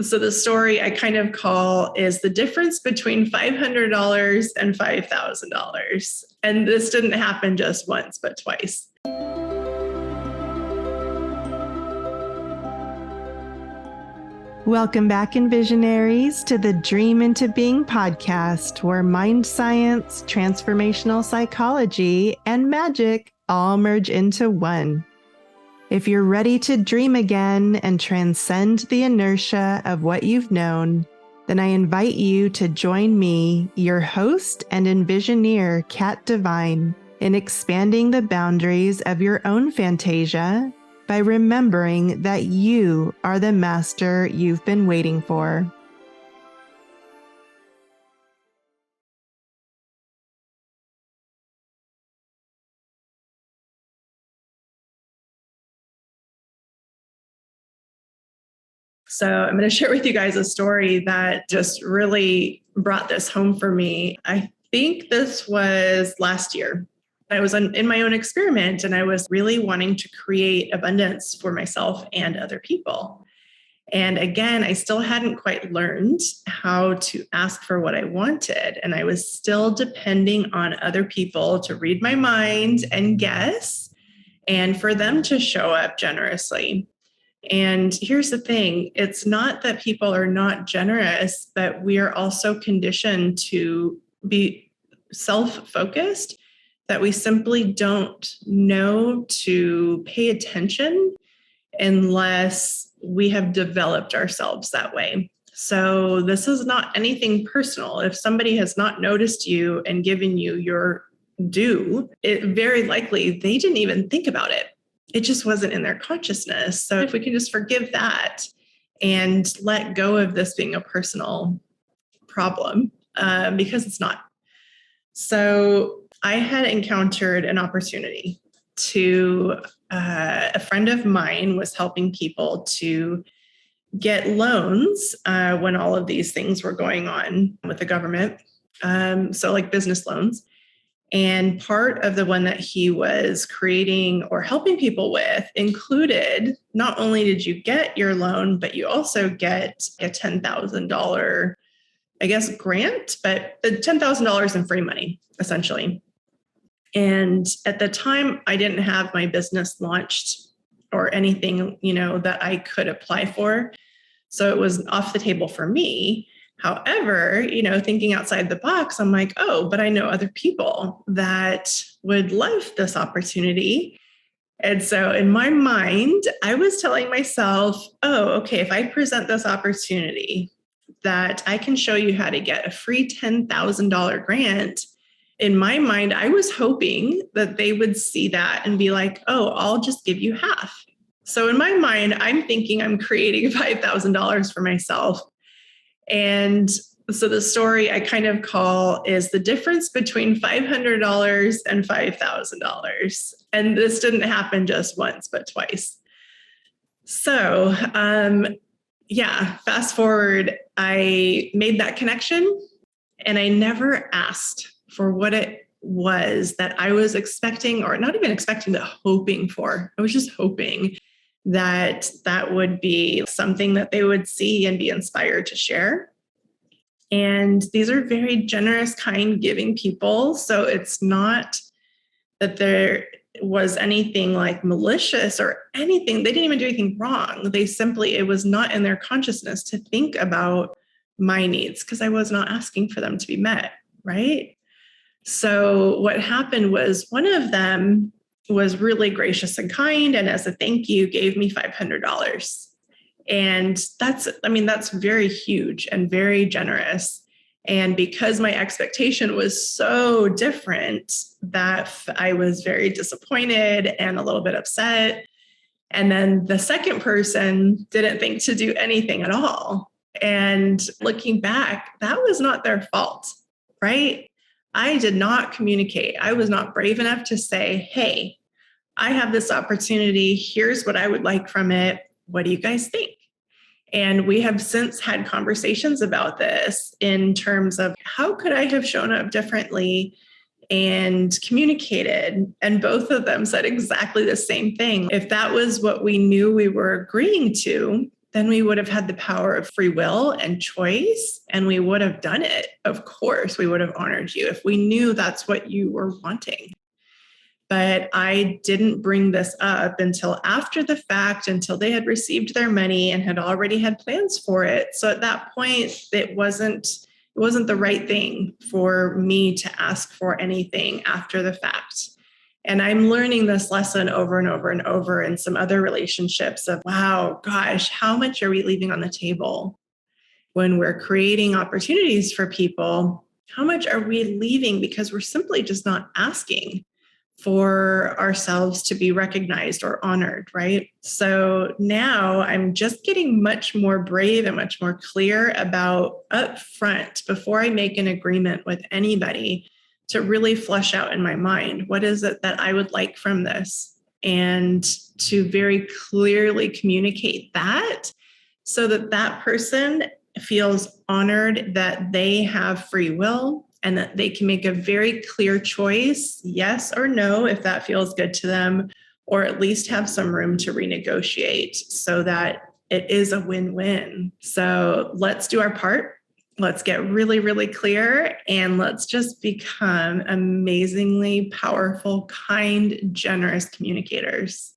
So the story I kind of call is the difference between $500 and $5,000. And this didn't happen just once, but twice. Welcome back, Envisionaries, to the Dream into Being podcast, where mind science, transformational psychology, and magic all merge into one. If you're ready to dream again and transcend the inertia of what you've known, then I invite you to join me, your host and Envisioneer, Kat Divine, in expanding the boundaries of your own Fantasia by remembering that you are the master you've been waiting for. So I'm going to share with you guys a story that just really brought this home for me. I think this was last year. I was in my own experiment and I was really wanting to create abundance for myself and other people. And again, I still hadn't quite learned how to ask for what I wanted. And I was still depending on other people to read my mind and guess, and for them to show up generously. And here's the thing, it's not that people are not generous, but we are also conditioned to be self-focused, that we simply don't know to pay attention unless we have developed ourselves that way. So this is not anything personal. If somebody has not noticed you and given you your due, it very likely they didn't even think about it. It just wasn't in their consciousness. So if we can just forgive that and let go of this being a personal problem, because it's not. So I had encountered an opportunity to, a friend of mine was helping people to get loans when all of these things were going on with the government. So like business loans. And part of the one that he was creating or helping people with included, not only did you get your loan, but you also get a $10,000, I guess, grant, but $10,000 in free money, essentially. And at the time, I didn't have my business launched or anything, that I could apply for. So it was off the table for me. However, thinking outside the box, I'm like, oh, but I know other people that would love this opportunity. And so in my mind, I was telling myself, oh, okay, if I present this opportunity that I can show you how to get a free $10,000 grant, in my mind, I was hoping that they would see that and be like, oh, I'll just give you half. So in my mind, I'm thinking I'm creating $5,000 for myself. And so the story I kind of call is the difference between $500 and $5,000. And this didn't happen just once, but twice. So, fast forward, I made that connection and I never asked for what it was that I was expecting, or not even expecting, but hoping for. I was just hoping that that would be something that they would see and be inspired to share. And these are very generous, kind, giving people. So it's not that there was anything like malicious or anything. They didn't even do anything wrong. It was not in their consciousness to think about my needs because I was not asking for them to be met, right? So what happened was one of them was really gracious and kind, and as a thank you, gave me $500. And that's very huge and very generous. And because my expectation was so different, that I was very disappointed and a little bit upset. And then the second person didn't think to do anything at all. And looking back, that was not their fault, right? I did not communicate. I was not brave enough to say, hey, I have this opportunity. Here's what I would like from it. What do you guys think? And we have since had conversations about this in terms of how could I have shown up differently and communicated. And both of them said exactly the same thing. If that was what we knew we were agreeing to, then we would have had the power of free will and choice, and we would have done it. Of course, we would have honored you if we knew that's what you were wanting. But I didn't bring this up until after the fact, until they had received their money and had already had plans for it. So at that point, it wasn't the right thing for me to ask for anything after the fact. And I'm learning this lesson over and over and over in some other relationships of, wow, gosh, how much are we leaving on the table when we're creating opportunities for people? How much are we leaving because we're simply just not asking for ourselves to be recognized or honored, right? So now I'm just getting much more brave and much more clear about upfront before I make an agreement with anybody to really flesh out in my mind, what is it that I would like from this? And to very clearly communicate that so that that person feels honored that they have free will and that they can make a very clear choice, yes or no, if that feels good to them, or at least have some room to renegotiate so that it is a win-win. So let's do our part. Let's get really, really clear, and let's just become amazingly powerful, kind, generous communicators.